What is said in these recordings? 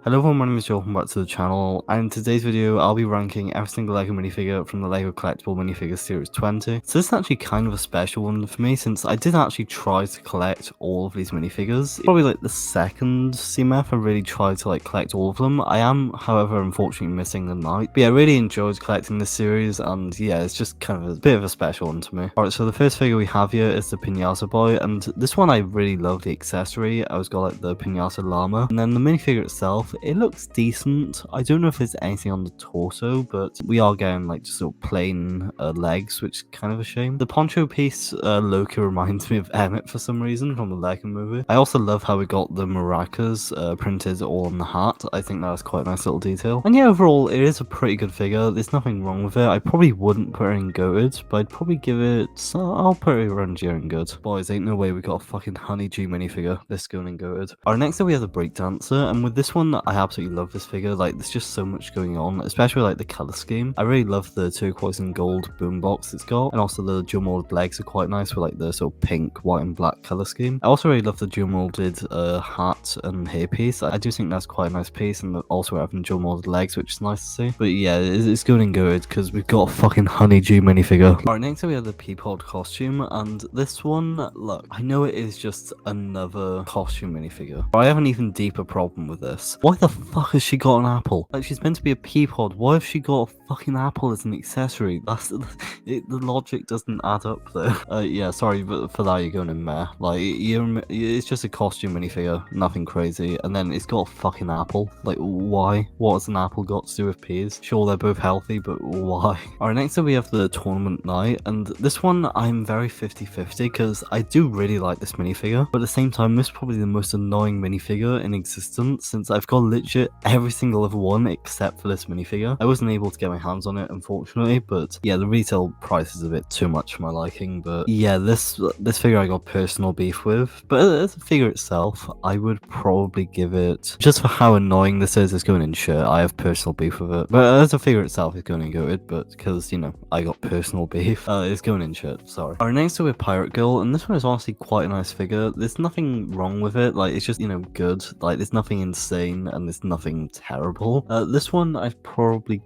Hello everyone, my name is Joel, welcome back to the channel, and in today's video I'll be ranking every single LEGO minifigure from the LEGO Collectible Minifigures Series 20. So this is actually kind of a special one for me, since I did actually try to collect all of these minifigures. Probably like the second CMF I really tried to collect all of them. I am, however, unfortunately missing the night. But yeah, I really enjoyed collecting this series, and yeah, it's just kind of a bit of a special one to me. Alright, so the first figure we have here is the Pinata Boy, and this one I really love the accessory. I was got like the Pinata Llama, and then the minifigure itself, it looks decent. I don't know if there's anything on the torso, but we are getting just sort of plain legs, which is kind of a shame. The poncho piece, Loki reminds me of Emmett for some reason from the Lego movie. I also love how we got the maracas printed all on the hat. I think that was quite a nice little detail. And yeah, overall, it is a pretty good figure. There's nothing wrong with it. I probably wouldn't put it in goated, but I'd probably give it, I'll put it around here in good. Boys, ain't no way we got a fucking Honey G minifigure this going in goated. Alright, next up we have the Breakdancer, and with this one, I absolutely love this figure. There's just so much going on, especially the color scheme. I really love the turquoise and gold boombox it's got, and also the dual molded legs are quite nice with the sort of pink, white, and black color scheme. I also really love the dual molded hat and hairpiece. I do think that's quite a nice piece, and also having dual molded legs, which is nice to see. But yeah, it's going in good because we've got a fucking Honey G minifigure. Alright, next up we have the Peapod costume, and this one, look, I know it is just another costume minifigure, but I have an even deeper problem with this. Why the fuck has she got an apple? She's meant to be a Peapod. Why have she got a fucking apple as an accessory? The logic doesn't add up there. Yeah, sorry, but for that you're going in meh. It's just a costume minifigure, nothing crazy, and then it's got a fucking apple. Why? What has an apple got to do with peas? Sure, they're both healthy, but why? Alright, next up we have the Tournament Night, and this one I'm very 50-50 because I do really like this minifigure, but at the same time, this is probably the most annoying minifigure in existence, since I've got legit every single other one except for this minifigure. I wasn't able to get my hands on it, unfortunately, but yeah, the retail price is a bit too much for my liking. But yeah, this figure I got personal beef with, but as a figure itself, I would probably give it, just for how annoying this is, it's going in shirt. I have personal beef with it, but as a figure itself, it's going in goated, but because, you know, I got personal beef, it's going in shirt, sorry. Alright, next up we have Pirate Girl, and this one is honestly quite a nice figure. There's nothing wrong with it, it's just, you know, good. There's nothing insane, and there's nothing terrible. This one I'd probably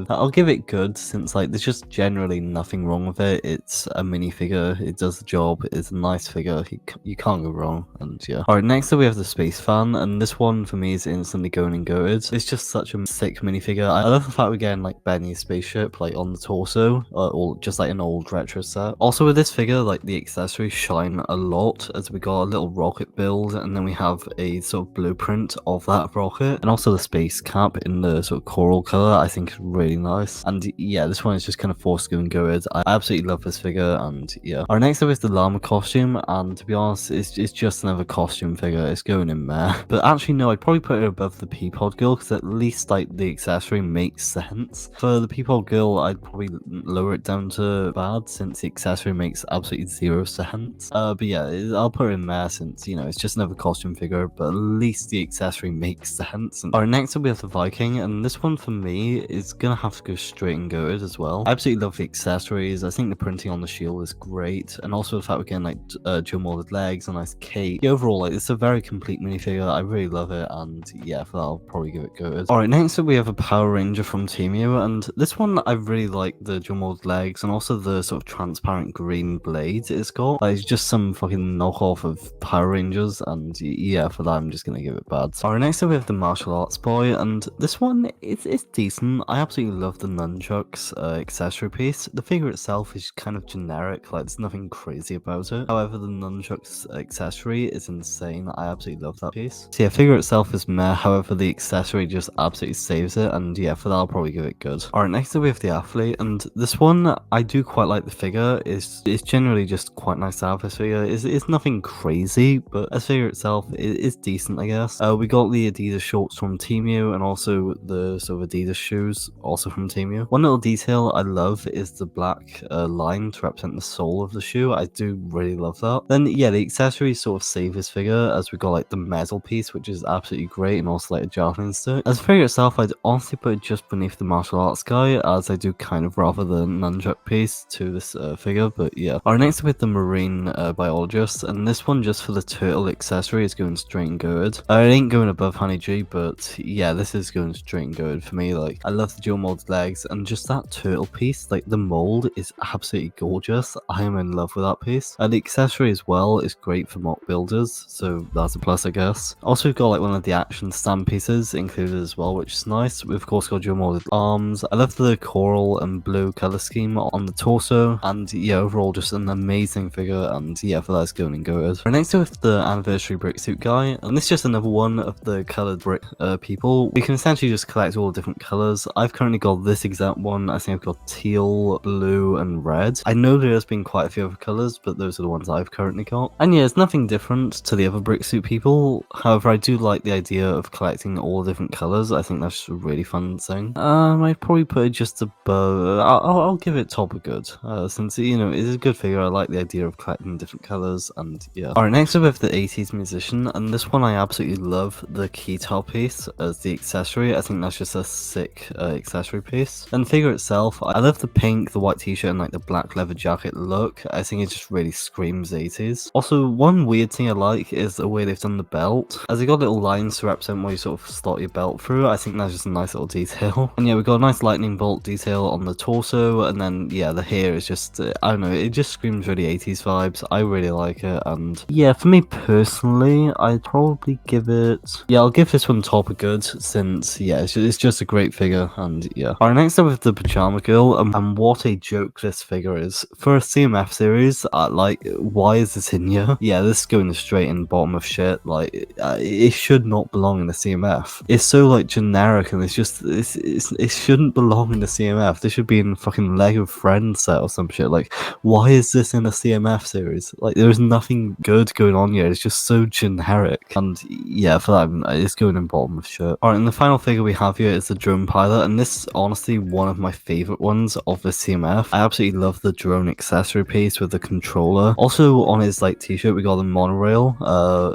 I'll give it good, since there's just generally nothing wrong with it. It's a minifigure, it does the job, it's a nice figure, you can't go wrong, and yeah. Alright, next up we have the Space Fan, and this one for me is instantly going in goated. It's just such a sick minifigure. I love the fact we're getting Benny's spaceship on the torso, or just an old retro set. Also with this figure, the accessories shine a lot, as we got a little rocket build, and then we have a sort of blueprint of that rocket, and also the space cap in the sort of coral color. I think is really nice, and yeah, this one is just kind of forced going good. I absolutely love this figure, and yeah. Our next up is the llama costume, and to be honest, it's just another costume figure. It's going in there, but actually no, I'd probably put it above the Peapod Girl, because at least the accessory makes sense. For the Peapod Girl, I'd probably lower it down to bad, since the accessory makes absolutely zero sense. But yeah, I'll put it in there, since, you know, it's just another costume figure, but at least the accessory makes sense. Alright, next up we have the Viking, and this one for me is gonna have to go straight and goated as well. I absolutely love the accessories. I think the printing on the shield is great, and also the fact we're getting dual molded legs, a nice cape. Overall, it's a very complete minifigure. I really love it, and yeah, for that I'll probably give it goated. Alright, next up we have a Power Ranger from Temu, and this one I really like the dual molded legs, and also the sort of transparent green blades it's got. It's just some fucking knockoff of Power Rangers, and yeah, for that I'm just gonna give it bad. Alright, next up we have the Martial Arts Boy, and this one, it's decent. I absolutely love the nunchucks accessory piece. The figure itself is kind of generic, there's nothing crazy about it. However, the nunchucks accessory is insane. I absolutely love that piece. So yeah, figure itself is meh, however the accessory just absolutely saves it, and yeah, for that I'll probably give it good. Alright, next up we have the athlete, and this one, I do quite like the figure. It's generally just quite nice to have this figure. It's nothing crazy, but as figure itself, it is decent, I guess. We got the Adidas shorts from Temu, and also the sort of Adidas shoes also from Temu. One little detail I love is the black line to represent the sole of the shoe. I do really love that. Then yeah, the accessories sort of save this figure, as we got like the metal piece, which is absolutely great, and also like a javelin stick. As the figure itself, I'd honestly put it just beneath the martial arts guy, as I do kind of rather the nunchuck piece to this figure, but yeah. Alright, next with the marine biologist, and this one just for the turtle accessory is going straight and good. It ain't going above Honey G, but yeah, this is going straight and good for me. Like, I love the dual molded legs, and just that turtle piece, like the mold is absolutely gorgeous. I am in love with that piece. And the accessory as well is great for mock builders, so that's a plus, I guess. Also, we've got like one of the action stand pieces included as well, which is nice. We've of course got dual molded arms. I love the coral and blue color scheme on the torso, and yeah, overall just an amazing figure, and yeah, for that it's going and good. Right, next with the anniversary brick suit guy, and this is just another one of the colored brick people. We can essentially just collect all the different colors. I've currently got this exact one. I think I've got teal, blue, and red. I know there's been quite a few other colors, but those are the ones I've currently got. And yeah, it's nothing different to the other brick suit people. However, I do like the idea of collecting all the different colors. I think that's a really fun thing. I'd probably put it just above. I'll give it top of good, since you know it's a good figure. I like the idea of collecting different colors, and yeah. Alright, next up we have the 80s musician, and this one I absolutely love the guitar piece as the accessory. I think that's just a sick accessory piece. And the figure itself, I love the pink, the white t-shirt, and like the black leather jacket look. I think it just really screams 80s. Also, one weird thing I like is the way they've done the belt, as they got little lines to represent where you sort of slot your belt through. I think that's just a nice little detail. And yeah, we've got a nice lightning bolt detail on the torso, and then yeah, the hair is just I don't know, it just screams really 80s vibes. I really like it, and yeah, for me personally, I'd probably give it, yeah, I'll give this one top of good, since yeah, it's just a great figure, and yeah. Alright, next up with the pajama girl, and what a joke this figure is. For a CMF series, like, why is this in here? Yeah, this is going straight in the bottom of shit. Like, it should not belong in the CMF. It's so like generic, and it's just it shouldn't belong in the CMF. This should be in fucking Lego Friends set or some shit. Like, why is this in a CMF series? Like, there's nothing good going on here. It's just so generic, and yeah, for that it's going in bottom of shit. Alright, and the final figure we have here is the drone pilot, and this is honestly one of my favorite ones of the CMF. I absolutely love the drone accessory piece with the controller. Also on his like t-shirt we got the monorail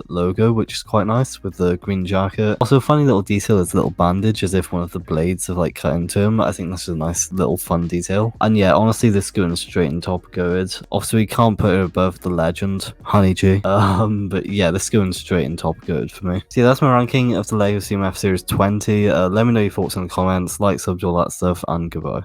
logo, which is quite nice, with the green jacket. Also, funny little detail is a little bandage, as if one of the blades have like cut into him. I think that's a nice little fun detail. And yeah, honestly, this is going straight in top good. Obviously we can't put it above the legend Honey G, but yeah, this is going straight in top good for me. So yeah, that's my ranking of the Lego CMF Series 20. Let me know your thoughts in the comments, like, subs, all that stuff, and goodbye.